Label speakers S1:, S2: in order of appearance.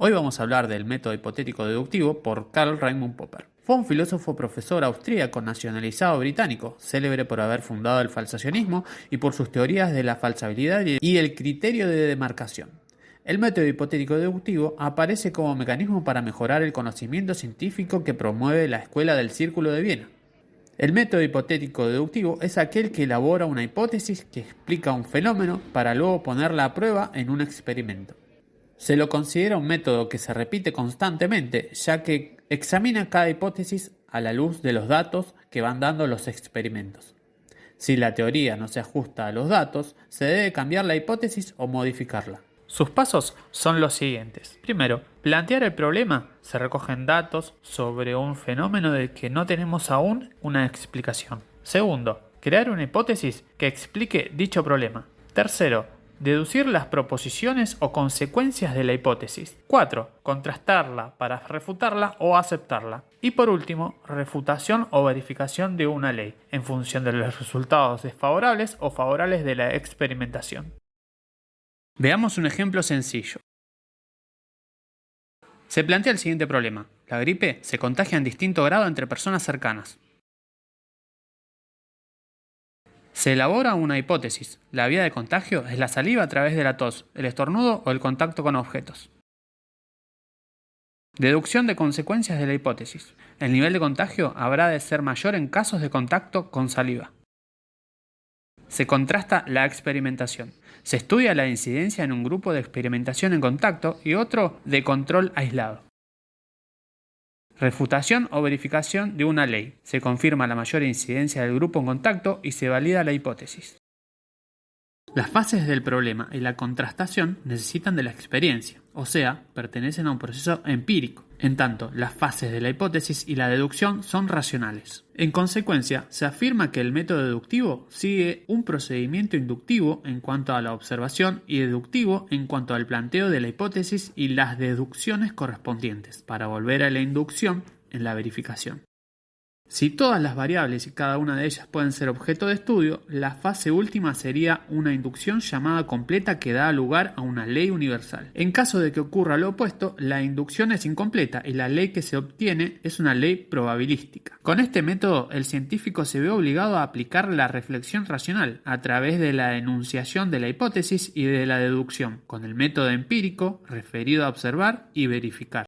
S1: Hoy vamos a hablar del método hipotético deductivo por Karl Raimund Popper. Fue un filósofo profesor austríaco nacionalizado británico, célebre por haber fundado el falsacionismo y por sus teorías de la falsabilidad y el criterio de demarcación. El método hipotético deductivo aparece como mecanismo para mejorar el conocimiento científico que promueve la Escuela del Círculo de Viena. El método hipotético deductivo es aquel que elabora una hipótesis que explica un fenómeno para luego ponerla a prueba en un experimento. Se lo considera un método que se repite constantemente, ya que examina cada hipótesis a la luz de los datos que van dando los experimentos. Si la teoría no se ajusta a los datos, se debe cambiar la hipótesis o modificarla.
S2: Sus pasos son los siguientes. Primero, plantear el problema. Se recogen datos sobre un fenómeno del que no tenemos aún una explicación. Segundo, crear una hipótesis que explique dicho problema. Tercero, deducir las proposiciones o consecuencias de la hipótesis. 4. Contrastarla para refutarla o aceptarla. Y por último, refutación o verificación de una ley, en función de los resultados desfavorables o favorables de la experimentación.
S1: Veamos un ejemplo sencillo. Se plantea el siguiente problema. La gripe se contagia en distinto grado entre personas cercanas. Se elabora una hipótesis. La vía de contagio es la saliva a través de la tos, el estornudo o el contacto con objetos. Deducción de consecuencias de la hipótesis. El nivel de contagio habrá de ser mayor en casos de contacto con saliva. Se contrasta la experimentación. Se estudia la incidencia en un grupo de experimentación en contacto y otro de control aislado. Refutación o verificación de una ley. Se confirma la mayor incidencia del grupo en contacto y se valida la hipótesis. Las fases del problema y la contrastación necesitan de la experiencia, o sea, pertenecen a un proceso empírico. En tanto, las fases de la hipótesis y la deducción son racionales. En consecuencia, se afirma que el método deductivo sigue un procedimiento inductivo en cuanto a la observación y deductivo en cuanto al planteo de la hipótesis y las deducciones correspondientes, para volver a la inducción en la verificación. Si todas las variables y cada una de ellas pueden ser objeto de estudio, la fase última sería una inducción llamada completa que da lugar a una ley universal. En caso de que ocurra lo opuesto, la inducción es incompleta y la ley que se obtiene es una ley probabilística. Con este método, el científico se ve obligado a aplicar la reflexión racional a través de la enunciación de la hipótesis y de la deducción, con el método empírico referido a observar y verificar.